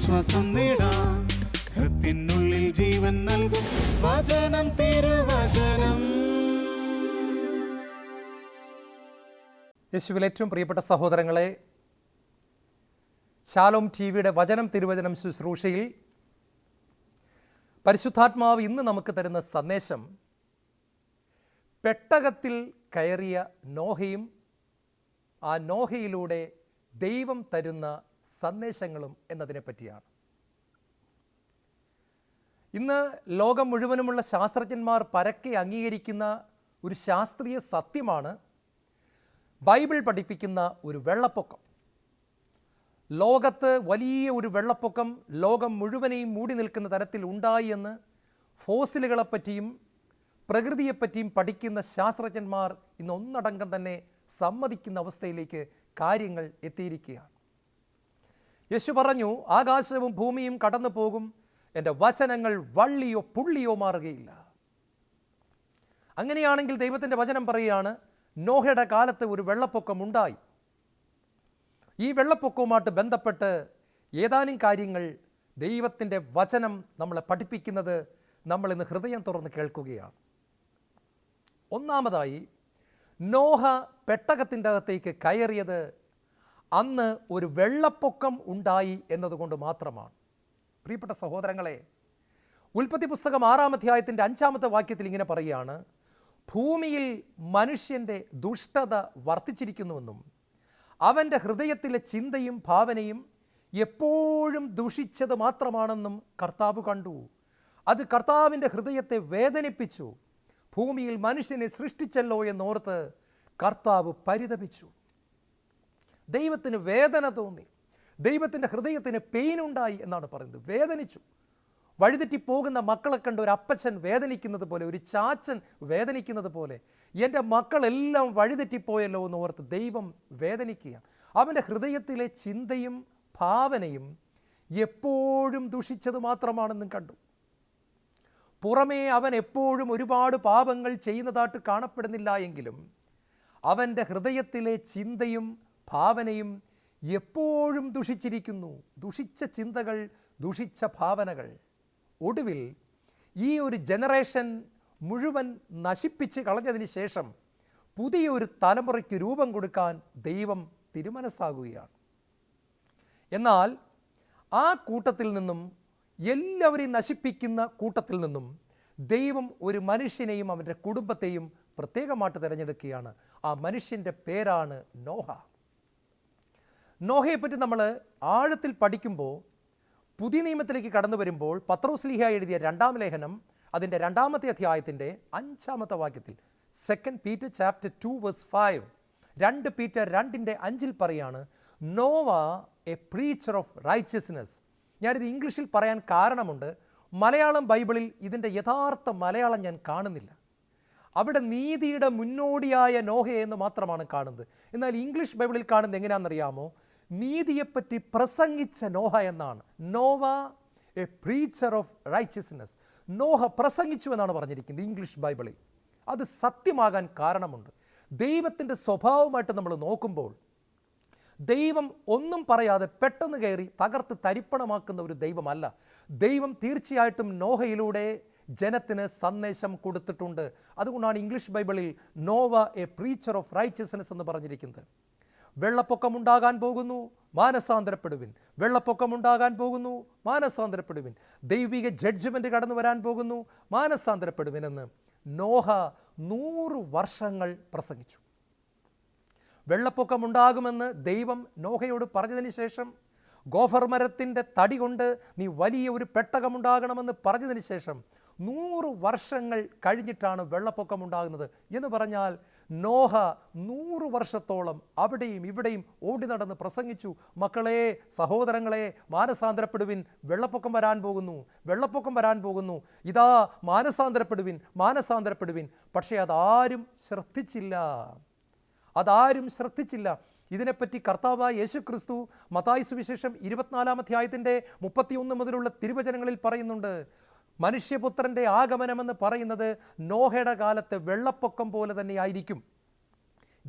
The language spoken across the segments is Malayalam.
ആശ്വാസം നേടാം. ഹൃത്തിനുള്ളിൽ ജീവൻ നൽകും വചനം, തിരുവചനം. യേശുവിൽ ഏറ്റവും പ്രിയപ്പെട്ട സഹോദരങ്ങളെ, ശാലോം ടിവിയുടെ വചനം തിരുവചനം ശുശ്രൂഷയിൽ പരിശുദ്ധാത്മാവ് ഇന്ന് നമുക്ക് തരുന്ന സന്ദേശം പെട്ടകത്തിൽ കയറിയ നോഹയും ആ നോഹയിലൂടെ ദൈവം തരുന്ന സന്ദേശങ്ങളും എന്നതിനെ പറ്റിയാണ്. ഇന്ന് ലോകം മുഴുവനുമുള്ള ശാസ്ത്രജ്ഞന്മാർ പരക്കെ അംഗീകരിക്കുന്ന ഒരു ശാസ്ത്രീയ സത്യമാണ് ബൈബിൾ പഠിപ്പിക്കുന്ന ഒരു വെള്ളപ്പൊക്കം. ലോകത്ത് വലിയ ഒരു വെള്ളപ്പൊക്കം ലോകം മുഴുവനെയും മൂടി നിൽക്കുന്ന തരത്തിൽ ഉണ്ടായി എന്ന് ഫോസിലുകളെപ്പറ്റിയും പ്രകൃതിയെപ്പറ്റിയും പഠിക്കുന്ന ശാസ്ത്രജ്ഞന്മാർ ഇന്ന് ഒന്നടങ്കം തന്നെ സമ്മതിക്കുന്ന അവസ്ഥയിലേക്ക് കാര്യങ്ങൾ എത്തിയിരിക്കുകയാണ്. യേശു പറഞ്ഞു, ആകാശവും ഭൂമിയും കടന്നു പോകും, എൻ്റെ വചനങ്ങൾ വള്ളിയോ പുള്ളിയോ മാറുകയില്ല. അങ്ങനെയാണെങ്കിൽ ദൈവത്തിൻ്റെ വചനം പറയുകയാണ്, നോഹയുടെ കാലത്ത് ഒരു വെള്ളപ്പൊക്കം ഉണ്ടായി. ഈ വെള്ളപ്പൊക്കവുമായിട്ട് ബന്ധപ്പെട്ട് ഏതാനും കാര്യങ്ങൾ ദൈവത്തിൻ്റെ വചനം നമ്മളെ പഠിപ്പിക്കുന്നത് നമ്മൾ ഇന്ന് ഹൃദയം തുറന്ന് കേൾക്കുകയാണ്. ഒന്നാമതായി, നോഹ പെട്ടകത്തിൻ്റെ അകത്തേക്ക് കയറിയത് അന്ന് ഒരു വെള്ളപ്പൊക്കം ഉണ്ടായി എന്നതുകൊണ്ട് മാത്രമാണ്. പ്രിയപ്പെട്ട സഹോദരങ്ങളെ, ഉൽപ്പത്തി പുസ്തകം 6-ാം അധ്യായത്തിൻ്റെ 5-ാമത്തെ വാക്യത്തിൽ ഇങ്ങനെ പറയുകയാണ്, ഭൂമിയിൽ മനുഷ്യൻ്റെ ദുഷ്ടത വർദ്ധിച്ചിരിക്കുന്നുവെന്നും അവൻ്റെ ഹൃദയത്തിലെ ചിന്തയും ഭാവനയും എപ്പോഴും ദുഷിച്ചത് മാത്രമാണെന്നും കർത്താവ് കണ്ടു. അത് കർത്താവിൻ്റെ ഹൃദയത്തെ വേദനിപ്പിച്ചു. ഭൂമിയിൽ മനുഷ്യനെ സൃഷ്ടിച്ചല്ലോ എന്നോർത്ത് കർത്താവ് പരിതപിച്ചു. ദൈവത്തിന് വേദന തോന്നി, ദൈവത്തിൻ്റെ ഹൃദയത്തിന് പെയിനുണ്ടായി എന്നാണ് പറയുന്നത്. വേദനിച്ചു. വഴിതെറ്റിപ്പോകുന്ന മക്കളെ കണ്ട് ഒരു അപ്പച്ചൻ വേദനിക്കുന്നത് പോലെ, ഒരു ചാച്ചൻ വേദനിക്കുന്നത് പോലെ എൻ്റെ മക്കളെല്ലാം വഴിതെറ്റിപ്പോയല്ലോ എന്ന് ഓർത്ത് ദൈവം വേദനിക്കുകയാണ്. അവൻ്റെ ഹൃദയത്തിലെ ചിന്തയും ഭാവനയും എപ്പോഴും ദുഷിച്ചത് മാത്രമാണെന്നും കണ്ടു. പുറമേ അവൻ എപ്പോഴും ഒരുപാട് പാപങ്ങൾ ചെയ്യുന്നതായിട്ട് കാണപ്പെടുന്നില്ല എങ്കിലും അവൻ്റെ ഹൃദയത്തിലെ ചിന്തയും ഭാവനയും എപ്പോഴും ദുഷിച്ചിരിക്കുന്നു. ദുഷിച്ച ചിന്തകൾ, ദുഷിച്ച ഭാവനകൾ. ഒടുവിൽ ഈ ഒരു ജനറേഷൻ മുഴുവൻ നശിപ്പിച്ച് കളഞ്ഞതിന് ശേഷം പുതിയൊരു തലമുറയ്ക്ക് രൂപം കൊടുക്കാൻ ദൈവം തിരുമനസ്സാകുകയാണ്. എന്നാൽ ആ കൂട്ടത്തിൽ നിന്നും, എല്ലാവരെയും നശിപ്പിക്കുന്ന കൂട്ടത്തിൽ നിന്നും ദൈവം ഒരു മനുഷ്യനെയും അവൻ്റെ കുടുംബത്തെയും പ്രത്യേകമായിട്ട് തിരഞ്ഞെടുക്കുകയാണ്. ആ മനുഷ്യൻ്റെ പേരാണ് നോഹ. നോഹയെപ്പറ്റി നമ്മൾ ആഴത്തിൽ പഠിക്കുമ്പോൾ, പുതിയ നിയമത്തിലേക്ക് കടന്നു വരുമ്പോൾ, പത്രോസ്ലീഹ എഴുതിയ 2-ാം ലേഖനം അതിൻ്റെ 2-ാമത്തെ അധ്യായത്തിൻ്റെ 5-ാമത്തെ വാക്യത്തിൽ, 2 Peter chapter 2 verse 5, 2 Peter 2:5 പറയാണ്, Noah a preacher of righteousness. ഞാനിത് ഇംഗ്ലീഷിൽ പറയാൻ കാരണമുണ്ട്. മലയാളം ബൈബിളിൽ ഇതിൻ്റെ യഥാർത്ഥ മലയാളം ഞാൻ കാണുന്നില്ല. അവിടെ നീതിയുടെ മുന്നോടിയായ നോഹ എന്ന് മാത്രമാണ് കാണുന്നത്. എന്നാൽ ഇംഗ്ലീഷ് ബൈബിളിൽ കാണുന്നത് എങ്ങനെയാണെന്നറിയാമോ? നീതിയെപ്പറ്റി പ്രസംഗിച്ച നോഹ എന്നാണ്. Noah a preacher of righteousness. നോഹ പ്രസംഗിച്ചു എന്നാണ് പറഞ്ഞിരിക്കുന്നത് ഇംഗ്ലീഷ് ബൈബിളിൽ. അത് സത്യമാകാൻ കാരണമുണ്ട്. ദൈവത്തിൻ്റെ സ്വഭാവമായിട്ട് നമ്മൾ നോക്കുമ്പോൾ ദൈവം ഒന്നും പറയാതെ പെട്ടെന്ന് കയറി തകർത്ത് തരിപ്പണമാക്കുന്ന ഒരു ദൈവമല്ല. ദൈവം തീർച്ചയായിട്ടും നോഹയിലൂടെ ജനത്തിന് സന്ദേശം കൊടുത്തിട്ടുണ്ട്. അതുകൊണ്ടാണ് ഇംഗ്ലീഷ് ബൈബിളിൽ Noah a preacher of righteousness എന്ന് പറഞ്ഞിരിക്കുന്നത്. വെള്ളപ്പൊക്കമുണ്ടാകാൻ പോകുന്നു, മാനസാന്തരപ്പെടുവിൻ. വെള്ളപ്പൊക്കമുണ്ടാകാൻ പോകുന്നു, മാനസാന്തരപ്പെടുവിൻ. ദൈവിക ജഡ്ജ്മെൻറ്റ് കടന്നു വരാൻ പോകുന്നു, മാനസാന്തരപ്പെടുവിനെന്ന് നോഹ 100 വർഷങ്ങൾ പ്രസംഗിച്ചു. വെള്ളപ്പൊക്കമുണ്ടാകുമെന്ന് ദൈവം നോഹയോട് പറഞ്ഞതിന് ശേഷം, ഗോഫർ മരത്തിൻ്റെ തടി കൊണ്ട് നീ വലിയ ഒരു പെട്ടകമുണ്ടാകണമെന്ന് പറഞ്ഞതിന് ശേഷം 100 വർഷങ്ങൾ കഴിഞ്ഞിട്ടാണ് വെള്ളപ്പൊക്കമുണ്ടാകുന്നത്. എന്ന് പറഞ്ഞാൽ നോഹ 100 വർഷത്തോളം അവിടെയും ഇവിടെയും ഓടി നടന്ന് പ്രസംഗിച്ചു. മക്കളെ, സഹോദരങ്ങളെ, മാനസാന്തരപ്പെടുവിൻ, വെള്ളപ്പൊക്കം വരാൻ പോകുന്നു, വെള്ളപ്പൊക്കം വരാൻ പോകുന്നു, ഇതാ മാനസാന്തരപ്പെടുവിൻ, മാനസാന്തരപ്പെടുവിൻ. പക്ഷേ അതാരും ശ്രദ്ധിച്ചില്ല. ഇതിനെപ്പറ്റി കർത്താവായ യേശു ക്രിസ്തു മത്തായി സുവിശേഷം 24-ാം അധ്യായത്തിൻ്റെ 31 മുതലുള്ള തിരുവചനങ്ങളിൽ പറയുന്നുണ്ട്, മനുഷ്യപുത്രൻ്റെ ആഗമനമെന്ന് പറയുന്നത് നോഹയുടെ കാലത്ത് വെള്ളപ്പൊക്കം പോലെ തന്നെയായിരിക്കും.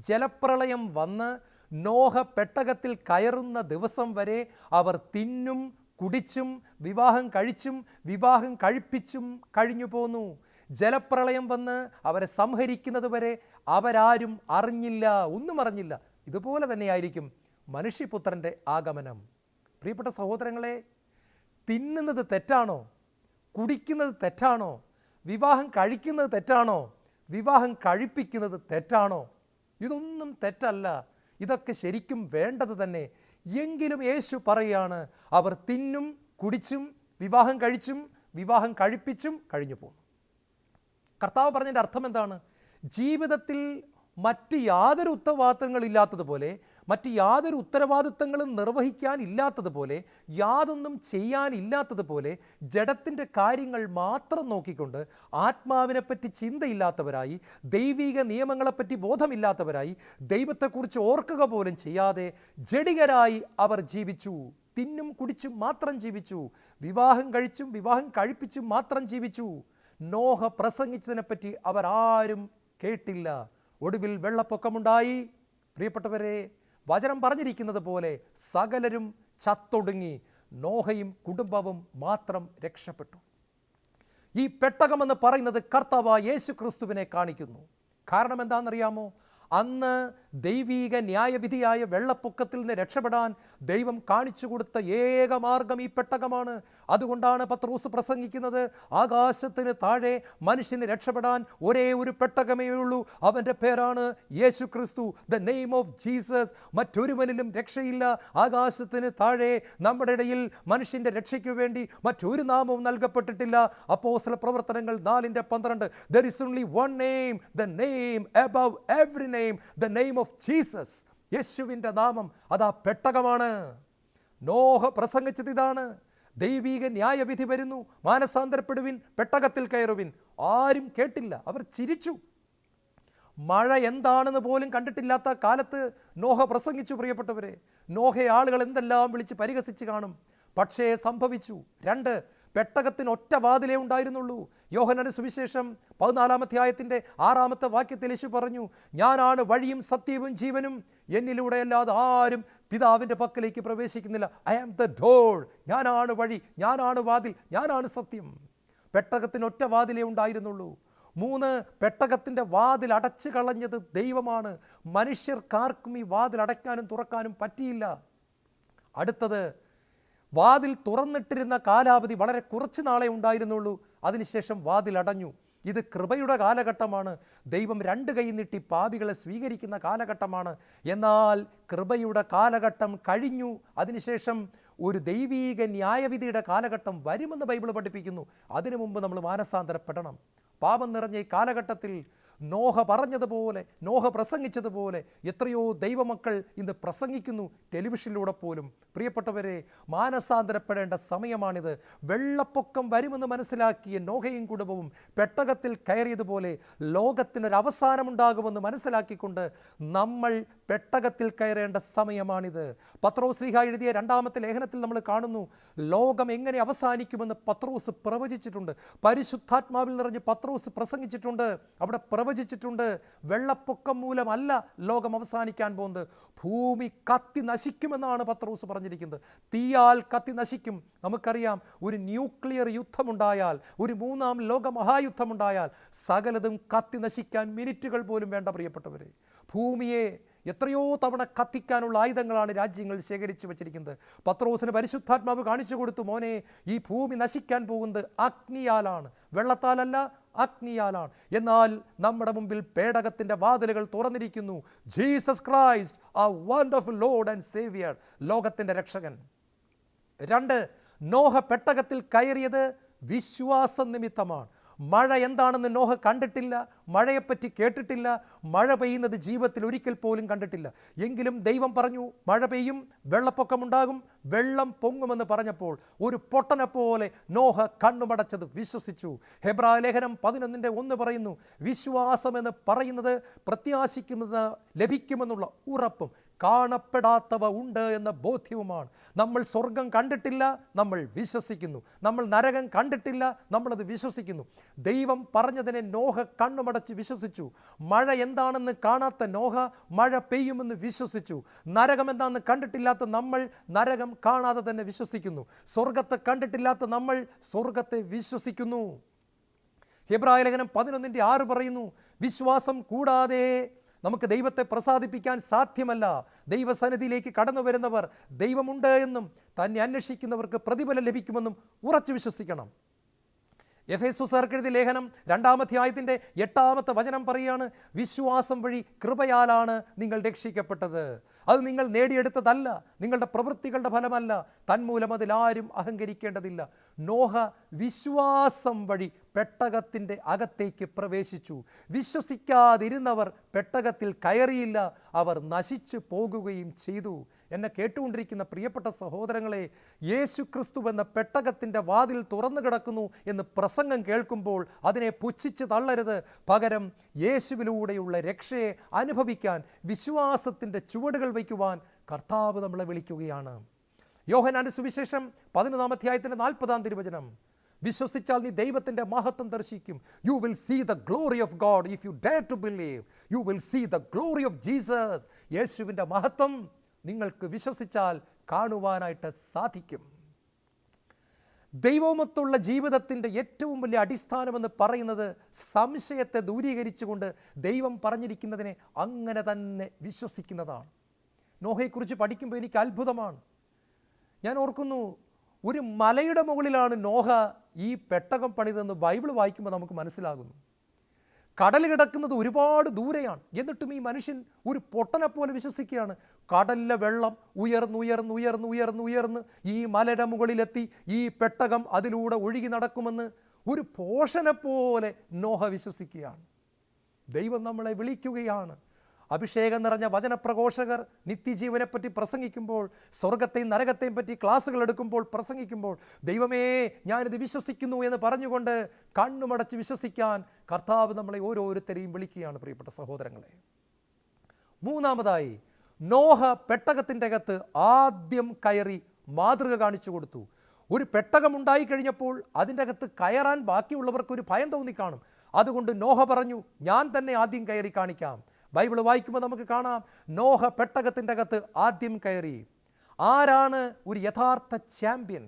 ജലപ്രളയം വന്ന് നോഹ പെട്ടകത്തിൽ കയറുന്ന ദിവസം വരെ അവർ തിന്നും കുടിച്ചും വിവാഹം കഴിച്ചും വിവാഹം കഴിപ്പിച്ചും കഴിഞ്ഞു പോന്നു. ജലപ്രളയം വന്ന് അവരെ സംഹരിക്കുന്നത് വരെ അവരാരും അറിഞ്ഞില്ല, ഒന്നും അറിഞ്ഞില്ല. ഇതുപോലെ തന്നെയായിരിക്കും മനുഷ്യപുത്രൻ്റെ ആഗമനം. പ്രിയപ്പെട്ട സഹോദരങ്ങളെ, തിന്നുന്നത് തെറ്റാണോ? കുടിക്കുന്നത് തെറ്റാണോ? വിവാഹം കഴിക്കുന്നത് തെറ്റാണോ? വിവാഹം കഴിപ്പിക്കുന്നത് തെറ്റാണോ? ഇതൊന്നും തെറ്റല്ല. ഇതൊക്കെ ശരിക്കും വേണ്ടത് തന്നെ. എങ്കിലും യേശു പറയുകയാണ്, അവർ തിന്നും കുടിച്ചും വിവാഹം കഴിച്ചും വിവാഹം കഴിപ്പിച്ചും കഴിഞ്ഞു പോകുന്നു. കർത്താവ് പറഞ്ഞതിൻ്റെ അർത്ഥം എന്താണ്? ജീവിതത്തിൽ മറ്റ് യാതൊരു ഉത്തരവാദിത്തങ്ങളില്ലാത്തതുപോലെ, മറ്റ് യാതൊരു ഉത്തരവാദിത്തങ്ങളും നിർവഹിക്കാനില്ലാത്തതുപോലെ, യാതൊന്നും ചെയ്യാനില്ലാത്തതുപോലെ, ജഡത്തിൻ്റെ കാര്യങ്ങൾ മാത്രം നോക്കിക്കൊണ്ട് ആത്മാവിനെപ്പറ്റി ചിന്തയില്ലാത്തവരായി, ദൈവിക നിയമങ്ങളെപ്പറ്റി ബോധമില്ലാത്തവരായി, ദൈവത്തെക്കുറിച്ച് ഓർക്കുക പോലും ചെയ്യാതെ ജഡികരായി അവർ ജീവിച്ചു. തിന്നും കുടിച്ചും മാത്രം ജീവിച്ചു. വിവാഹം കഴിച്ചും വിവാഹം കഴിപ്പിച്ചും മാത്രം ജീവിച്ചു. നോഹ പ്രസംഗിച്ചതിനെപ്പറ്റി അവർ ആരും കേട്ടില്ല. ഒടുവിൽ വെള്ളപ്പൊക്കമുണ്ടായി. പ്രിയപ്പെട്ടവരെ, വചനം പറഞ്ഞിരിക്കുന്നത് പോലെ സകലരും ചത്തൊടുങ്ങി. നോഹയും കുടുംബവും മാത്രം രക്ഷപ്പെട്ടു. ഈ പെട്ടകമെന്ന് പറയുന്നത് കർത്താവായ യേശു ക്രിസ്തുവിനെ കാണിക്കുന്നു. കാരണം എന്താണെന്നറിയാമോ? അന്ന് ദൈവീക ന്യായവിധിയായ വെള്ളപ്പൊക്കത്തിൽ നിന്ന് രക്ഷപ്പെടാൻ ദൈവം കാണിച്ചു കൊടുത്ത ഏക മാർഗം ഈ പെട്ടകമാണ്. അതുകൊണ്ടാണ് പത്രോസ് പ്രസംഗിക്കുന്നത്, ആകാശത്തിന് താഴെ മനുഷ്യന് രക്ഷപ്പെടാൻ ഒരേ ഒരു പെട്ടകമേ ഉള്ളൂ, അവൻ്റെ പേരാണ് യേശു ക്രിസ്തു, ദ നെയിം ഓഫ് ജീസസ്. മറ്റൊരുവനിലും രക്ഷയില്ല. ആകാശത്തിന് താഴെ നമ്മുടെ ഇടയിൽ മനുഷ്യൻ്റെ രക്ഷയ്ക്കു വേണ്ടി മറ്റൊരു നാമവും നൽകപ്പെട്ടിട്ടില്ല. അപ്പോസ്തല പ്രവർത്തനങ്ങൾ 4:12. There is only one name, the name above every name, the name of Jesus. യേശുവിൻ്റെ നാമം, അതാ പെട്ടകമാണ്. നോഹ പ്രസംഗിച്ചത് ഇതാണ്, ദൈവിക ന്യായവിധി വരുന്നു, മാനസാന്തരപ്പെടുവിൻ, പെട്ടകത്തിൽ കയറുവിൻ. ആരും കേട്ടില്ല, അവർ ചിരിച്ചു. മഴ എന്താണെന്ന് പോലും കണ്ടിട്ടില്ലാത്ത കാലത്ത് നോഹ പ്രസംഗിച്ചു. പ്രിയപ്പെട്ടവരെ, നോഹയെ ആളുകൾ എന്തെല്ലാം വിളിച്ച് പരിഹസിച്ച് കാണും. പക്ഷേ സംഭവിച്ചു. 2, പെട്ടകത്തിന് ഒറ്റ വാതിലേ ഉണ്ടായിരുന്നുള്ളൂ. യോഹന്നാന്റെ സുവിശേഷം 14-ാം അധ്യായത്തിൻ്റെ 6-ാമത്തെ വാക്യത്തിൽ യേശു പറഞ്ഞു, ഞാനാണ് വഴിയും സത്യവും ജീവനും, എന്നിലൂടെ അല്ലാതെ ആരും പിതാവിൻ്റെ പക്കലേക്ക് പ്രവേശിക്കുന്നില്ല. I am the door. ഞാനാണ് വഴി, ഞാനാണ് വാതിൽ, ഞാനാണ് സത്യം. പെട്ടകത്തിന് ഒറ്റ വാതിലേ ഉണ്ടായിരുന്നുള്ളൂ. 3, പെട്ടകത്തിൻ്റെ വാതിൽ അടച്ചു കളഞ്ഞത് ദൈവമാണ്. മനുഷ്യർക്കാർക്കും ഈ വാതിൽ അടയ്ക്കാനും തുറക്കാനും പറ്റിയില്ല. അടുത്തത്, വാതിൽ തുറന്നിട്ടിരുന്ന കാലാവധി വളരെ കുറച്ച് നാളെ ഉണ്ടായിരുന്നുള്ളൂ. അതിനുശേഷം വാതിൽ അടഞ്ഞു. ഇത് കൃപയുടെ കാലഘട്ടമാണ്. ദൈവം 2 കൈ നീട്ടി പാപികളെ സ്വീകരിക്കുന്ന കാലഘട്ടമാണ്. എന്നാൽ കൃപയുടെ കാലഘട്ടം കഴിഞ്ഞു. അതിനുശേഷം ഒരു ദൈവീക ന്യായവിധിയുടെ കാലഘട്ടം വരുമെന്ന് ബൈബിൾ പഠിപ്പിക്കുന്നു. അതിനു മുമ്പ് നമ്മൾ മാനസാന്തരപ്പെടണം. പാപം നിറഞ്ഞ ഈ കാലഘട്ടത്തിൽ നോഹ പറഞ്ഞതുപോലെ, നോഹ പ്രസംഗിച്ചതുപോലെ എത്രയോ ദൈവമക്കൾ ഇന്ന് പ്രസംഗിക്കുന്നു, ടെലിവിഷനിലൂടെ പോലും. പ്രിയപ്പെട്ടവരെ, മാനസാന്തരപ്പെടേണ്ട സമയമാണിത്. വെള്ളപ്പൊക്കം വരുമെന്ന് മനസ്സിലാക്കിയ നോഹയും കുടുംബവും പെട്ടകത്തിൽ കയറിയതുപോലെ ലോകത്തിനൊരവസാനമുണ്ടാകുമെന്ന് മനസ്സിലാക്കിക്കൊണ്ട് നമ്മൾ പെട്ടകത്തിൽ കയറേണ്ട സമയമാണിത്. പത്രോസ് ശ്ലീഹ എഴുതിയ 2-ാമത്തെ ലേഖനത്തിൽ നമ്മൾ കാണുന്നു, ലോകം എങ്ങനെ അവസാനിക്കുമെന്ന് പത്രോസ് പ്രവചിച്ചിട്ടുണ്ട്. പരിശുദ്ധാത്മാവിൽ നിറഞ്ഞ് പത്രോസ് പ്രസംഗിച്ചിട്ടുണ്ട്. അവിടെ പ്രവചിച്ചിട്ടുണ്ട്, വെള്ളപ്പൊക്കം മൂലമല്ല ലോകം അവസാനിക്കാൻ പോകുന്നത്, ഭൂമി കത്തി നശിക്കുമെന്നാണ് പത്രോസ് പറഞ്ഞിരിക്കുന്നത്. തീയാൽ കത്തി നശിക്കും. നമുക്കറിയാം, ഒരു ന്യൂക്ലിയർ യുദ്ധമുണ്ടായാൽ, ഒരു 3-ാം ലോക മഹായുദ്ധമുണ്ടായാൽ സകലതും കത്തി നശിക്കാൻ മിനിറ്റുകൾ പോലും വേണ്ട. പ്രിയപ്പെട്ടവരെ, ഭൂമിയെ എത്രയോ തവണ കത്തിക്കാനുള്ള ആയുധങ്ങളാണ് രാജ്യങ്ങൾ ശേഖരിച്ചു വച്ചിരിക്കുന്നത്. പത്രോസിന് പരിശുദ്ധാത്മാവ് കാണിച്ചു കൊടുത്തു, മോനെ, ഈ ഭൂമി നശിക്കാൻ പോകുന്നത് അഗ്നിയാലാണ്, വെള്ളത്താലല്ല, അഗ്നിയാലാണ്. എന്നാൽ നമ്മുടെ മുമ്പിൽ പേടകത്തിൻ്റെ വാതിലുകൾ തുറന്നിരിക്കുന്നു. ജീസസ് ക്രൈസ്റ്റ്, ആ വണ്ടർഫുൾ ലോർഡ് ആൻഡ് സേവിയർ, ലോകത്തിൻ്റെ രക്ഷകൻ. 2, നോഹ പെട്ടകത്തിൽ കയറിയത് വിശ്വാസ നിമിത്തമാണ്. മഴ എന്താണെന്ന് നോഹ കണ്ടിട്ടില്ല, മഴയെപ്പറ്റി കേട്ടിട്ടില്ല, മഴ പെയ്യുന്നത് ജീവിതത്തിൽ ഒരിക്കൽ പോലും കണ്ടിട്ടില്ല. എങ്കിലും ദൈവം പറഞ്ഞു, മഴ പെയ്യും, വെള്ളപ്പൊക്കമുണ്ടാകും, വെള്ളം പൊങ്ങുമെന്ന് പറഞ്ഞപ്പോൾ ഒരു പൊട്ടനെ പോലെ നോഹ കണ്ണുമടച്ചത് വിശ്വസിച്ചു. ഹെബ്രായ ലേഖനം 11:1 പറയുന്നു, വിശ്വാസമെന്ന് പറയുന്നത് പ്രത്യാശിക്കുന്നത് ലഭിക്കുമെന്നുള്ള ഉറപ്പും കാണപ്പെടാത്തവ ഉണ്ട് എന്ന ബോധ്യവുമാണ്. നമ്മൾ സ്വർഗം കണ്ടിട്ടില്ല, നമ്മൾ വിശ്വസിക്കുന്നു. നമ്മൾ നരകം കണ്ടിട്ടില്ല, നമ്മളത് വിശ്വസിക്കുന്നു. ദൈവം പറഞ്ഞതിനെ നോഹ കണ്ണുമടച്ച് വിശ്വസിച്ചു. മഴ എന്താണെന്ന് കാണാത്ത നോഹ മഴ പെയ്യുമെന്ന് വിശ്വസിച്ചു. നരകം എന്താണെന്ന് കണ്ടിട്ടില്ലാത്ത നമ്മൾ നരകം കാണാതെ തന്നെ വിശ്വസിക്കുന്നു. സ്വർഗത്തെ കണ്ടിട്ടില്ലാത്ത നമ്മൾ സ്വർഗത്തെ വിശ്വസിക്കുന്നു. ഹെബ്രായ ലേഖനം 11:6 പറയുന്നു, വിശ്വാസം കൂടാതെ നമുക്ക് ദൈവത്തെ പ്രസാദിപ്പിക്കാൻ സാധ്യമല്ല. ദൈവസന്നിധിയിലേക്ക് കടന്നു വരുന്നവർ ദൈവമുണ്ട് എന്നും തന്നെ അന്വേഷിക്കുന്നവർക്ക് പ്രതിഫലം ലഭിക്കുമെന്നും ഉറച്ചു വിശ്വസിക്കണം. എഫേസ്യർക്ക് എഴുതിയ ലേഖനം 2-ാം അധ്യായത്തിൻ്റെ 8-ാമത്തെ വചനം പറയുകയാണ്, വിശ്വാസം വഴി കൃപയാലാണ് നിങ്ങൾ രക്ഷിക്കപ്പെട്ടത്. അത് നിങ്ങൾ നേടിയെടുത്തതല്ല, നിങ്ങളുടെ പ്രവൃത്തികളുടെ ഫലമല്ല. തന്മൂലം അതിലാരും അഹങ്കരിക്കേണ്ടതില്ല. നോഹ വിശ്വാസം വഴി പെട്ടകത്തിൻ്റെ അകത്തേക്ക് പ്രവേശിച്ചു. വിശ്വസിക്കാതിരുന്നവർ പെട്ടകത്തിൽ കയറിയില്ല, അവർ നശിച്ചു പോകുകയും ചെയ്തു. എന്നെ കേട്ടുകൊണ്ടിരിക്കുന്ന പ്രിയപ്പെട്ട സഹോദരങ്ങളെ, യേശു ക്രിസ്തു എന്ന പെട്ടകത്തിൻ്റെ വാതിൽ തുറന്നു കിടക്കുന്നു എന്ന് പ്രസംഗം കേൾക്കുമ്പോൾ അതിനെ പുച്ഛിച്ച് തള്ളരുത്. പകരം യേശുവിലൂടെയുള്ള രക്ഷയെ അനുഭവിക്കാൻ വിശ്വാസത്തിൻ്റെ ചുവടുകൾ വയ്ക്കുവാൻ കർത്താവ് നമ്മളെ വിളിക്കുകയാണ്. യോഹന്നാന്റെ സുവിശേഷം 11-ാം അധ്യായത്തിൻ്റെ 40-ാം തിരുവചനം, വിശ്വസിച്ചാൽ നീ ദൈവത്തിൻ്റെ മഹത്വം ദർശിക്കും. You will see the glory of God if you dare to believe. You will see the glory of Jesus. യേശുവിൻ്റെ മഹത്വം നിങ്ങൾക്ക് വിശ്വസിച്ചാൽ കാണുവാനായിട്ട് സാധിക്കും. ദൈവമൊത്തുള്ള ജീവിതത്തിൻ്റെ ഏറ്റവും വലിയ അടിസ്ഥാനമെന്ന് പറയുന്നത് സംശയത്തെ ദൂരീകരിച്ചുകൊണ്ട് ദൈവം പറഞ്ഞിരിക്കുന്നതിനെ അങ്ങനെ തന്നെ വിശ്വസിക്കുന്നതാണ്. നോഹയെക്കുറിച്ച് പഠിക്കുമ്പോൾ എനിക്ക് അത്ഭുതമാണ്. ഞാൻ ഓർക്കുന്നു, ഒരു മലയുടെ മുകളിലാണ് നോഹ ഈ പെട്ടകം പണിതെന്ന് ബൈബിൾ വായിക്കുമ്പോൾ നമുക്ക് മനസ്സിലാകുന്നു. കടൽ കിടക്കുന്നത് ഒരുപാട് ദൂരെയാണ്, എന്നിട്ടും ഈ മനുഷ്യൻ ഒരു പൊട്ടനെ പോലെ വിശ്വസിക്കുകയാണ്. കടലിലെ വെള്ളം ഉയർന്ന് ഈ മലയുടെ മുകളിലെത്തി ഈ പെട്ടകം അതിലൂടെ ഒഴുകി നടക്കുമെന്ന് ഒരു പോഷനെ പോലെ നോഹ വിശ്വസിക്കുകയാണ്. ദൈവം നമ്മളെ വിളിക്കുകയാണ്. അഭിഷേകം നിറഞ്ഞ വചനപ്രഘോഷകർ നിത്യജീവനെപ്പറ്റി പ്രസംഗിക്കുമ്പോൾ, സ്വർഗത്തെയും നരകത്തെയും പറ്റി ക്ലാസ്സുകൾ എടുക്കുമ്പോൾ പ്രസംഗിക്കുമ്പോൾ, ദൈവമേ ഞാനിത് വിശ്വസിക്കുന്നു എന്ന് പറഞ്ഞുകൊണ്ട് കണ്ണുമടച്ച് വിശ്വസിക്കാൻ കർത്താവ് നമ്മളെ ഓരോരുത്തരെയും വിളിക്കുകയാണ്. പ്രിയപ്പെട്ട സഹോദരങ്ങളെ, മൂന്നാമതായി നോഹ പെട്ടകത്തിൻ്റെ അകത്ത് ആദ്യം കയറി മാതൃക കാണിച്ചു കൊടുത്തു. ഒരു പെട്ടകം ഉണ്ടായിക്കഴിഞ്ഞപ്പോൾ അതിൻ്റെ അകത്ത് കയറാൻ ബാക്കിയുള്ളവർക്ക് ഒരു ഭയം തോന്നിക്കാണും. അതുകൊണ്ട് നോഹ പറഞ്ഞു, ഞാൻ തന്നെ ആദ്യം കയറി കാണിക്കാം. ബൈബിൾ വായിക്കുമ്പോൾ നമുക്ക് കാണാം, നോഹ പെട്ടകത്തിൻ്റെ അകത്ത് ആദ്യം കയറി. ആരാണ് ഒരു യഥാർത്ഥ ചാമ്പ്യൻ?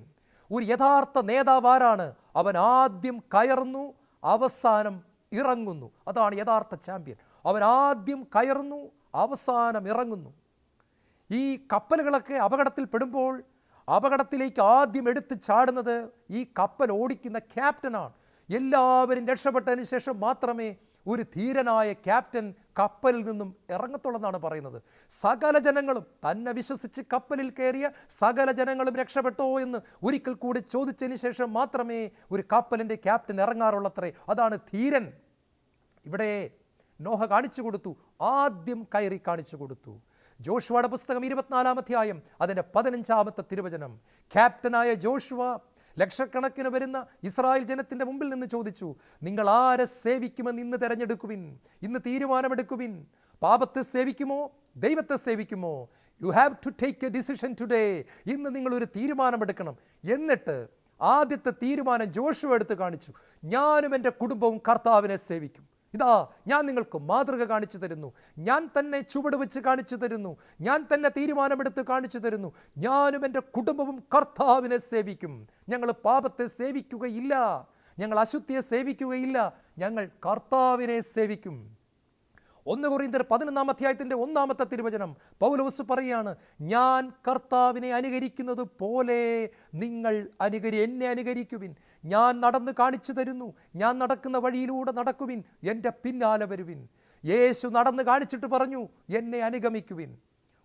ഒരു യഥാർത്ഥ നേതാവ് ആരാണ്? അവൻ ആദ്യം കയറുന്നു, അവസാനം ഇറങ്ങുന്നു. അതാണ് യഥാർത്ഥ ചാമ്പ്യൻ. അവൻ ആദ്യം കയറുന്നു, അവസാനം ഇറങ്ങുന്നു. ഈ കപ്പലുകളൊക്കെ അപകടത്തിൽപ്പെടുമ്പോൾ അപകടത്തിലേക്ക് ആദ്യം എടുത്ത് ചാടുന്നത് ഈ കപ്പൽ ഓടിക്കുന്ന ക്യാപ്റ്റനാണ്. എല്ലാവരും രക്ഷപ്പെട്ടതിന് ശേഷം മാത്രമേ ഒരു ധീരനായ ക്യാപ്റ്റൻ കപ്പലിൽ നിന്നും ഇറങ്ങത്തുള്ളതാണ് പറയുന്നത്. സകല ജനങ്ങളും, തന്നെ വിശ്വസിച്ച് കപ്പലിൽ കയറിയ സകല ജനങ്ങളും രക്ഷപ്പെട്ടോ എന്ന് ഒരിക്കൽ കൂടി ചോദിച്ചതിന് ശേഷം മാത്രമേ ഒരു കപ്പലിൻ്റെ ക്യാപ്റ്റൻ ഇറങ്ങാറുള്ളത്രേ. അതാണ് ധീരൻ. ഇവിടെ നോഹ കാണിച്ചു കൊടുത്തു, ആദ്യം കയറി കാണിച്ചു കൊടുത്തു. ജോഷുവയുടെ പുസ്തകം 24-ാം അധ്യായം അതിൻ്റെ 15-ാമത്തെ തിരുവചനം, ക്യാപ്റ്റനായ ജോഷുവ ലക്ഷക്കണക്കിന് വരുന്ന ഇസ്രായേൽ ജനത്തിൻ്റെ മുമ്പിൽ നിന്ന് ചോദിച്ചു, നിങ്ങൾ ആരെ സേവിക്കുമെന്ന് ഇന്ന് തിരഞ്ഞെടുക്കുവിൻ, ഇന്ന് തീരുമാനമെടുക്കുവിൻ. പാപത്തെ സേവിക്കുമോ ദൈവത്തെ സേവിക്കുമോ? You have to take a decision today. ഇന്ന് നിങ്ങളൊരു തീരുമാനമെടുക്കണം. എന്നിട്ട് ആദ്യത്തെ തീരുമാനം ജോഷുവ എടുത്ത് കാണിച്ചു, ഞാനും എൻ്റെ കുടുംബവും കർത്താവിനെ സേവിക്കും. ഇതാ ഞാൻ നിങ്ങൾക്ക് മാതൃക കാണിച്ചു തരുന്നു, ഞാൻ തന്നെ ചുവട് വെച്ച് കാണിച്ചു തരുന്നു, ഞാൻ തന്നെ തീരുമാനമെടുത്ത് കാണിച്ചു തരുന്നു. ഞാനും എൻ്റെ കുടുംബവും കർത്താവിനെ സേവിക്കും. ഞങ്ങൾ പാപത്തെ സേവിക്കുകയില്ല, ഞങ്ങൾ അശുദ്ധിയെ സേവിക്കുകയില്ല, ഞങ്ങൾ കർത്താവിനെ സേവിക്കും. 1 കൊരിന്ത്യർ 11-ാം അധ്യായത്തിൻ്റെ 1-ാമത്തെ തിരുവചനം പൗലോസ് പറയുകയാണ്, ഞാൻ കർത്താവിനെ അനുകരിക്കുന്നത് പോലെ നിങ്ങൾ എന്നെ അനുകരിക്കുവിൻ. ഞാൻ നടന്ന് കാണിച്ചു തരുന്നു, ഞാൻ നടക്കുന്ന വഴിയിലൂടെ നടക്കുവിൻ, എൻ്റെ പിന്നാലെ വരുവിൻ. യേശു നടന്ന് കാണിച്ചിട്ട് പറഞ്ഞു, എന്നെ അനുഗമിക്കുവിൻ.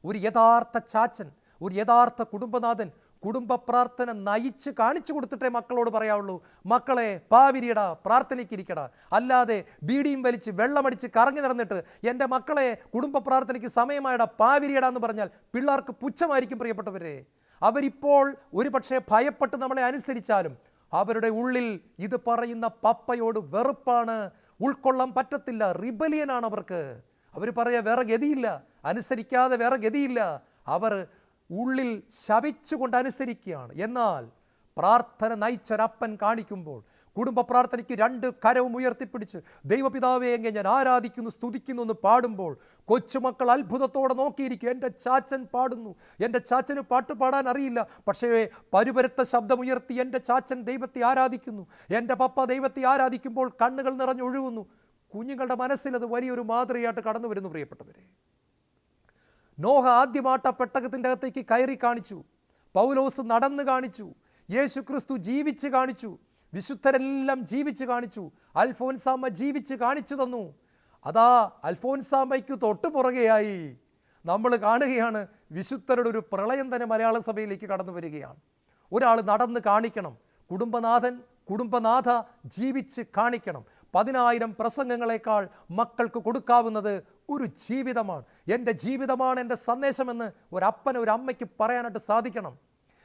ഒരു യഥാർത്ഥ ചാച്ചൻ, ഒരു യഥാർത്ഥ കുടുംബനാഥൻ കുടുംബ പ്രാർത്ഥന നയിച്ച് കാണിച്ചു കൊടുത്തിട്ടേ മക്കളോട് പറയാവുള്ളൂ, മക്കളെ പാവിരിയടാ, പ്രാർത്ഥനയ്ക്കിരിക്കടാ. അല്ലാതെ ബീഡിയും വലിച്ച് വെള്ളമടിച്ച് കറങ്ങി നടന്നിട്ട് എൻ്റെ മക്കളെ കുടുംബ പ്രാർത്ഥനയ്ക്ക് സമയമായടാ പാവിരിയടാ എന്ന് പറഞ്ഞാൽ പിള്ളേർക്ക് പുച്ഛമായിരിക്കും. പ്രിയപ്പെട്ടവരെ, അവരിപ്പോൾ ഒരു പക്ഷേ ഭയപ്പെട്ട് നമ്മളെ അനുസരിച്ചാലും അവരുടെ ഉള്ളിൽ ഇത് പറയുന്ന പപ്പയോട് വെറുപ്പാണ്, ഉൾക്കൊള്ളാൻ പറ്റത്തില്ല, റിബലിയനാണ് അവർക്ക്. അവർ പറയാ വേറെ ഗതിയില്ല, അനുസരിക്കാതെ വേറെ ഗതിയില്ല. അവർ ഉള്ളിൽ ശപിച്ചുകൊണ്ട് അനുസരിക്കുകയാണ്. എന്നാൽ പ്രാർത്ഥന നയിച്ചൊരപ്പൻ കാണിക്കുമ്പോൾ, കുടുംബ പ്രാർത്ഥനയ്ക്ക് 2 കരവും ഉയർത്തിപ്പിടിച്ച് ദൈവപിതാവേ എങ്ങനെ ഞാൻ ആരാധിക്കുന്നു സ്തുതിക്കുന്നു എന്ന് പാടുമ്പോൾ കൊച്ചുമക്കൾ അത്ഭുതത്തോടെ നോക്കിയിരിക്കും. എൻ്റെ ചാച്ചൻ പാടുന്നു, എൻ്റെ ചാച്ചന് പാട്ട് പാടാൻ അറിയില്ല, പക്ഷേ പരുപരുത്ത ശബ്ദമുയർത്തി എൻ്റെ ചാച്ചൻ ദൈവത്തെ ആരാധിക്കുന്നു, എൻ്റെ പപ്പ ദൈവത്തെ ആരാധിക്കുമ്പോൾ കണ്ണുകൾ നിറഞ്ഞൊഴുകുന്നു. കുഞ്ഞുങ്ങളുടെ മനസ്സിൽ അത് വലിയൊരു മാതൃകയായിട്ട് കടന്നു വരുന്നു. പ്രിയപ്പെട്ടവരെ, നോഹ ആദ്യമായിട്ട് ആ പെട്ടകത്തിൻ്റെ അകത്തേക്ക് കയറി കാണിച്ചു, പൗലോസ് നടന്ന് കാണിച്ചു, യേശു ക്രിസ്തു ജീവിച്ച് കാണിച്ചു, വിശുദ്ധരെല്ലാം ജീവിച്ച് കാണിച്ചു, അൽഫോൻസാമ്മ ജീവിച്ച് കാണിച്ചു തന്നു. അതാ അൽഫോൻസാമ്മയ്ക്ക് തൊട്ടു പുറകെയായി നമ്മൾ കാണുകയാണ് വിശുദ്ധരുടെ ഒരു പ്രളയം തന്നെ മലയാള സഭയിലേക്ക് കടന്നു വരികയാണ്. ഒരാൾ നടന്ന് കാണിക്കണം. കുടുംബനാഥ ജീവിച്ച് കാണിക്കണം. 10,000 പ്രസംഗങ്ങളെക്കാൾ മക്കൾക്ക് കൊടുക്കാവുന്നത് ഒരു ജീവിതമാണ്. എൻ്റെ ജീവിതമാണ് എൻ്റെ സന്ദേശമെന്ന് ഒരപ്പന് ഒരു അമ്മയ്ക്ക് പറയാനായിട്ട് സാധിക്കണം.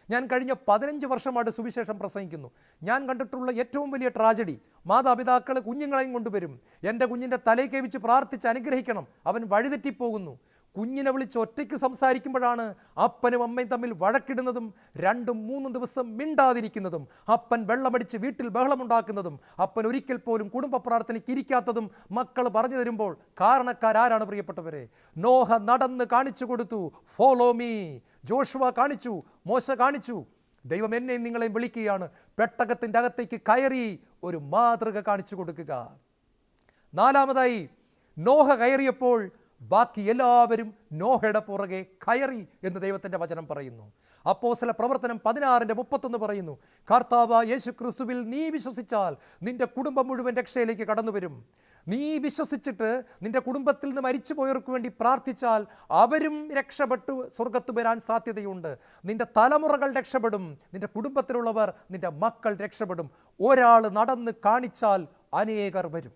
ഞാൻ കഴിഞ്ഞ 15 വർഷമായിട്ട് സുവിശേഷം പ്രസംഗിക്കുന്നു. ഞാൻ കണ്ടിട്ടുള്ള ഏറ്റവും വലിയ ട്രാജഡി, മാതാപിതാക്കൾ കുഞ്ഞുങ്ങളെയും കൊണ്ടുവരും, എൻ്റെ കുഞ്ഞിൻ്റെ തലയ്ക്ക് വെച്ച് പ്രാർത്ഥിച്ച് അനുഗ്രഹിക്കണം, അവൻ വഴിതെറ്റിപ്പോകുന്നു. കുഞ്ഞിനെ വിളിച്ച് ഒറ്റയ്ക്ക് സംസാരിക്കുമ്പോഴാണ് അപ്പനും അമ്മയും തമ്മിൽ വഴക്കിടുന്നതും 2-3 ദിവസം മിണ്ടാതിരിക്കുന്നതും, അപ്പൻ വെള്ളമടിച്ച് വീട്ടിൽ ബഹളമുണ്ടാക്കുന്നതും, അപ്പൻ ഒരിക്കൽ പോലും കുടുംബ പ്രാർത്ഥനയ്ക്ക് ഇരിക്കാത്തതും മക്കൾ പറഞ്ഞു തരുമ്പോൾ കാരണക്കാരാരാണ് പ്രിയപ്പെട്ടവരെ? നോഹ നടന്ന് കാണിച്ചു കൊടുത്തു. Follow me. ജോഷുവ കാണിച്ചു, മോശ കാണിച്ചു. ദൈവം എന്നെയും നിങ്ങളെയും വിളിക്കുകയാണ്. പെട്ടകത്തിൻ്റെ അകത്തേക്ക് കയറി ഒരു മാതൃക കാണിച്ചു കൊടുക്കുക. 4-മതായി, നോഹ കയറിയപ്പോൾ ബാക്കി എല്ലാവരും നോഹയുടെ പുറകെ കയറി എന്ന് ദൈവത്തിൻ്റെ വചനം പറയുന്നു. അപ്പോസ്തല പ്രവർത്തനം 16:31 പറയുന്നു, കർത്താവ് യേശു ക്രിസ്തുവിൽ നീ വിശ്വസിച്ചാൽ നിന്റെ കുടുംബം മുഴുവൻ രക്ഷയിലേക്ക് കടന്നു വരും. നീ വിശ്വസിച്ചിട്ട് നിന്റെ കുടുംബത്തിൽ നിന്ന് മരിച്ചു പോയവർക്ക് വേണ്ടി പ്രാർത്ഥിച്ചാൽ അവരും രക്ഷപ്പെട്ടു സ്വർഗത്ത് വരാൻ സാധ്യതയുണ്ട്. നിന്റെ തലമുറകൾ രക്ഷപ്പെടും, നിന്റെ കുടുംബത്തിലുള്ളവർ, നിന്റെ മക്കൾ രക്ഷപ്പെടും. ഒരാൾ നടന്ന് കാണിച്ചാൽ അനേകർ വരും.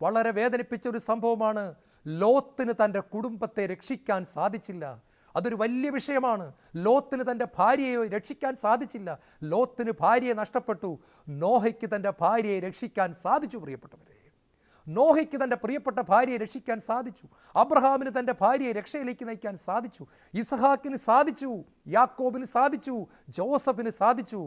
വളരെ വേദനിപ്പിച്ച ഒരു സംഭവമാണ്. ലോത്തിന് തൻ്റെ കുടുംബത്തെ രക്ഷിക്കാൻ സാധിച്ചില്ല. അതൊരു വലിയ വിഷയമാണ്. ലോത്തിന് തൻ്റെ ഭാര്യയെ രക്ഷിക്കാൻ സാധിച്ചില്ല. ലോത്തിന് ഭാര്യയെ നഷ്ടപ്പെട്ടു. നോഹയ്ക്ക് തൻ്റെ ഭാര്യയെ രക്ഷിക്കാൻ സാധിച്ചു. പ്രിയപ്പെട്ടവരെ, നോഹയ്ക്ക് തൻ്റെ പ്രിയപ്പെട്ട ഭാര്യയെ രക്ഷിക്കാൻ സാധിച്ചു. അബ്രഹാമിന് തൻ്റെ ഭാര്യയെ രക്ഷയിലേക്ക് നയിക്കാൻ സാധിച്ചു. ഇസഹാക്കിന് സാധിച്ചു. യാക്കോബിന് സാധിച്ചു. ജോസഫിന് സാധിച്ചു.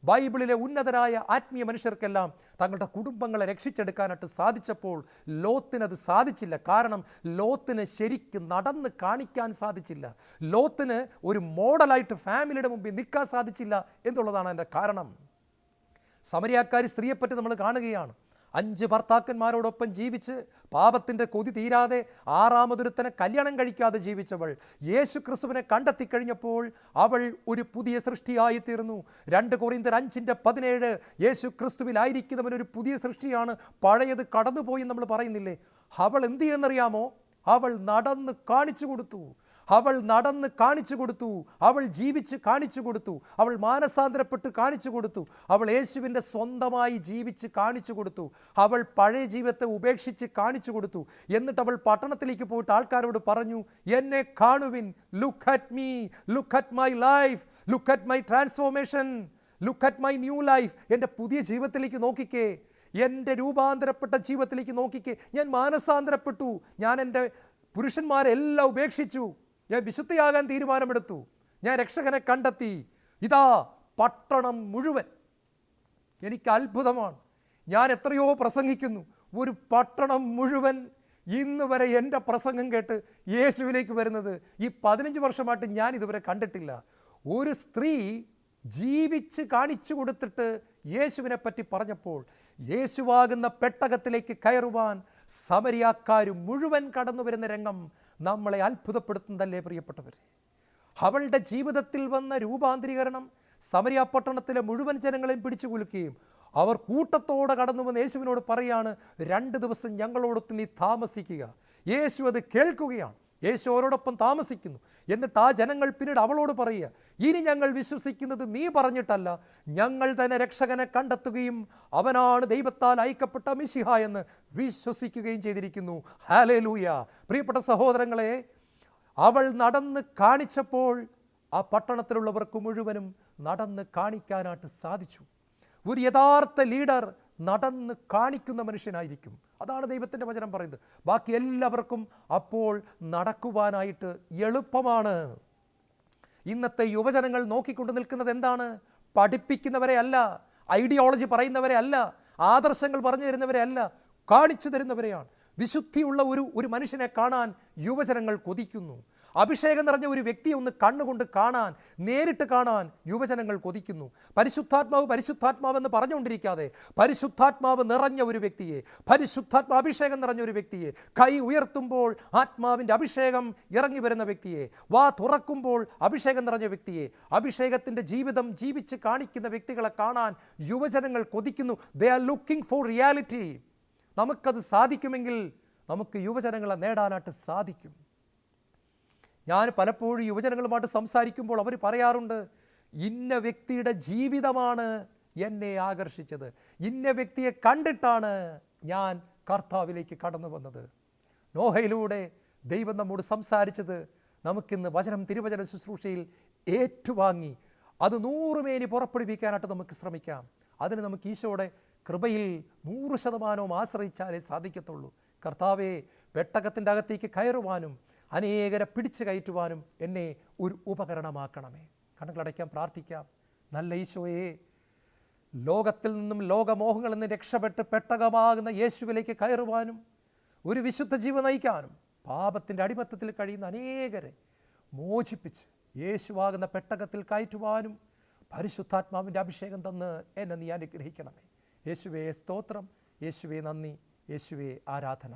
ബൈബിളിലെ ഉന്നതരായ ആത്മീയ മനുഷ്യർക്കെല്ലാം തങ്ങളുടെ കുടുംബങ്ങളെ രക്ഷിച്ചെടുക്കാനായിട്ട് സാധിച്ചപ്പോൾ ലോത്തിനത് സാധിച്ചില്ല. കാരണം ലോത്തിന് ശരിക്കും നടന്ന് കാണിക്കാൻ സാധിച്ചില്ല. ലോത്തിന് ഒരു മോഡലായിട്ട് ഫാമിലിയുടെ മുമ്പിൽ നിൽക്കാൻ സാധിച്ചില്ല എന്നുള്ളതാണ് അതിൻ്റെ കാരണം. സമരിയാക്കാരി സ്ത്രീയെപ്പറ്റി നമ്മൾ കാണുകയാണ്. 5 ഭർത്താക്കന്മാരോടൊപ്പം ജീവിച്ച് പാപത്തിൻ്റെ കൊതി തീരാതെ 6-മതൊരുത്തനെ കല്യാണം കഴിക്കാതെ ജീവിച്ചവൾ യേശു ക്രിസ്തുവിനെ കണ്ടെത്തിക്കഴിഞ്ഞപ്പോൾ അവൾ ഒരു പുതിയ സൃഷ്ടിയായി തീർന്നു. 2 കൊരിന്ത്യർ 5:17 യേശു ക്രിസ്തുവിലായിരിക്കുന്നവൻ ഒരു പുതിയ സൃഷ്ടിയാണ്, പഴയത് കടന്നുപോയി നമ്മൾ പറയുന്നില്ലേ? അവൾ എന്ത് ചെയ്യുന്നറിയാമോ? അവൾ നടന്ന് കാണിച്ചു കൊടുത്തു. അവൾ നടന്ന് കാണിച്ചു കൊടുത്തു. അവൾ ജീവിച്ച് കാണിച്ചു കൊടുത്തു. അവൾ മാനസാന്തരപ്പെട്ട് കാണിച്ചു കൊടുത്തു. അവൾ യേശുവിൻ്റെ സ്വന്തമായി ജീവിച്ച് കാണിച്ചു കൊടുത്തു. അവൾ പഴയ ജീവിതത്തെ ഉപേക്ഷിച്ച് കാണിച്ചു കൊടുത്തു. എന്നിട്ട് അവൾ പട്ടണത്തിലേക്ക് പോയിട്ട് ആൾക്കാരോട് പറഞ്ഞു, എന്നെ കാണുവിൻ, look at me, look at my life, look at my transformation, look at my new life. എൻ്റെ പുതിയ ജീവിതത്തിലേക്ക് നോക്കിക്കേ, എൻ്റെ രൂപാന്തരപ്പെട്ട ജീവിതത്തിലേക്ക് നോക്കിക്കേ. ഞാൻ മാനസാന്തരപ്പെട്ടു. ഞാൻ എൻ്റെ പുരുഷന്മാരെ എല്ലാം ഉപേക്ഷിച്ചു. ഞാൻ വിശുദ്ധിയാകാൻ തീരുമാനമെടുത്തു. ഞാൻ രക്ഷകനെ കണ്ടെത്തി. ഇതാ പട്ടണം മുഴുവൻ. എനിക്ക് അത്ഭുതമാണ്. ഞാൻ എത്രയോ പ്രസംഗിക്കുന്നു, ഒരു പട്ടണം മുഴുവൻ ഇന്ന് വരെ എൻ്റെ പ്രസംഗം കേട്ട് യേശുവിലേക്ക് വരുന്നത് ഈ 15 വർഷമായിട്ട് ഞാൻ ഇതുവരെ കണ്ടിട്ടില്ല. ഒരു സ്ത്രീ ജീവിച്ച് കാണിച്ചു കൊടുത്തിട്ട് യേശുവിനെ പറ്റി പറഞ്ഞപ്പോൾ യേശുവാകുന്ന പെട്ടകത്തിലേക്ക് കയറുവാൻ സമരിയാക്കാർ മുഴുവൻ കടന്നു വരുന്ന രംഗം നമ്മളെ അത്ഭുതപ്പെടുത്തുന്നതല്ലേ പ്രിയപ്പെട്ടവരെ? അവളുടെ ജീവിതത്തിൽ വന്ന രൂപാന്തരീകരണം സമരിയ പട്ടണത്തിലെ മുഴുവൻ ജനങ്ങളെയും പിടിച്ചു കുലുക്കുകയും അവർ കൂട്ടത്തോടെ കടന്നു വന്ന് യേശുവിനോട് പറയാണ്, 2 ദിവസം ഞങ്ങളോടൊത്ത് നീ താമസിക്കുക. യേശു അത് കേൾക്കുകയാണ്. യേശു അവരോടൊപ്പം താമസിക്കുന്നു. എന്നിട്ട് ആ ജനങ്ങൾ പിന്നീട് അവളോട് പറയുക, ഇനി ഞങ്ങൾ വിശ്വസിക്കുന്നത് നീ പറഞ്ഞിട്ടല്ല, ഞങ്ങൾ തന്നെ രക്ഷകനെ കണ്ടെത്തുകയും അവനാണ് ദൈവത്താൽ അയക്കപ്പെട്ട മിശിഹ എന്ന് വിശ്വസിക്കുകയും ചെയ്തിരിക്കുന്നു. ഹല്ലേലൂയ. പ്രിയപ്പെട്ട സഹോദരങ്ങളെ, അവൾ നടന്ന് കാണിച്ചപ്പോൾ ആ പട്ടണത്തിലുള്ളവർക്ക് മുഴുവനും നടന്ന് കാണിക്കാനായിട്ട് സാധിച്ചു. ഒരു യഥാർത്ഥ ലീഡർ നടന്ന് കാണിക്കുന്ന മനുഷ്യനായിരിക്കും. അതാണ് ദൈവത്തിൻ്റെ വചനം പറയുന്നത്. ബാക്കി എല്ലാവർക്കും അപ്പോൾ നടക്കുവാനായിട്ട് എളുപ്പമാണ്. ഇന്നത്തെ യുവജനങ്ങൾ നോക്കിക്കൊണ്ട് നിൽക്കുന്നത് എന്താണ്? പഠിപ്പിക്കുന്നവരെ അല്ല, ഐഡിയോളജി പറയുന്നവരെ അല്ല, ആദർശങ്ങൾ പറഞ്ഞു തരുന്നവരെ അല്ല, കാണിച്ചു തരുന്നവരെയാണ്. വിശുദ്ധിയുള്ള ഒരു മനുഷ്യനെ കാണാൻ യുവജനങ്ങൾ കൊതിക്കുന്നു. അഭിഷേകം നിറഞ്ഞ ഒരു വ്യക്തിയെ ഒന്ന് കണ്ണുകൊണ്ട് കാണാൻ, നേരിട്ട് കാണാൻ യുവജനങ്ങൾ കൊതിക്കുന്നു. പരിശുദ്ധാത്മാവെന്ന് പറഞ്ഞുകൊണ്ടിരിക്കാതെ പരിശുദ്ധാത്മാവ് നിറഞ്ഞ ഒരു വ്യക്തിയെ, അഭിഷേകം നിറഞ്ഞ ഒരു വ്യക്തിയെ, കൈ ഉയർത്തുമ്പോൾ ആത്മാവിൻ്റെ അഭിഷേകം ഇറങ്ങി വരുന്ന വ്യക്തിയെ, വാ തുറക്കുമ്പോൾ അഭിഷേകം നിറഞ്ഞ വ്യക്തിയെ, അഭിഷേകത്തിൻ്റെ ജീവിതം ജീവിച്ച് കാണിക്കുന്ന വ്യക്തികളെ കാണാൻ യുവജനങ്ങൾ കൊതിക്കുന്നു. They are looking for reality. നമുക്കത് സാധിക്കുമെങ്കിൽ നമുക്ക് യുവജനങ്ങളെ നേടാനായിട്ട് സാധിക്കും. ഞാൻ പലപ്പോഴും യുവജനങ്ങളുമായിട്ട് സംസാരിക്കുമ്പോൾ അവർ പറയാറുണ്ട്, ഇന്ന വ്യക്തിയുടെ ജീവിതമാണ് എന്നെ ആകർഷിച്ചത്, ഇന്ന വ്യക്തിയെ കണ്ടിട്ടാണ് ഞാൻ കർത്താവിലേക്ക് കടന്നു വന്നത്. നോഹയിലൂടെ ദൈവം നമ്മോട് സംസാരിച്ചത് നമുക്കിന്ന് തിരുവചന ശുശ്രൂഷയിൽ ഏറ്റുവാങ്ങി അത് 100 മേനി പുറപ്പെടുവിക്കാനായിട്ട് നമുക്ക് ശ്രമിക്കാം. അതിന് നമുക്ക് ഈശോയുടെ കൃപയിൽ 100% ആശ്രയിച്ചാലേ സാധിക്കത്തുള്ളൂ. കർത്താവേ, പെട്ടകത്തിൻ്റെ അകത്തേക്ക് കയറുവാനും അനേകരെ പിടിച്ചു കയറ്റുവാനും എന്നെ ഒരു ഉപകരണമാക്കണമേ. കണ്ണുകളടയ്ക്കാം, പ്രാർത്ഥിക്കാം. നല്ല ഈശോയെ, ലോകത്തിൽ നിന്നും ലോകമോഹങ്ങളിൽ നിന്ന് രക്ഷപ്പെട്ട് പെട്ടകമാകുന്ന യേശുവിലേക്ക് കയറുവാനും ഒരു വിശുദ്ധ ജീവൻ നയിക്കാനും പാപത്തിൻ്റെ അടിമത്തത്തിൽ കഴിയുന്ന അനേകരെ മോചിപ്പിച്ച് യേശുവാകുന്ന പെട്ടകത്തിൽ കയറ്റുവാനും പരിശുദ്ധാത്മാവിൻ്റെ അഭിഷേകം തന്ന് എന്നെ നീ അനുഗ്രഹിക്കണമേ. യേശുവേ സ്തോത്രം, യേശുവേ നന്ദി, യേശുവേ ആരാധന.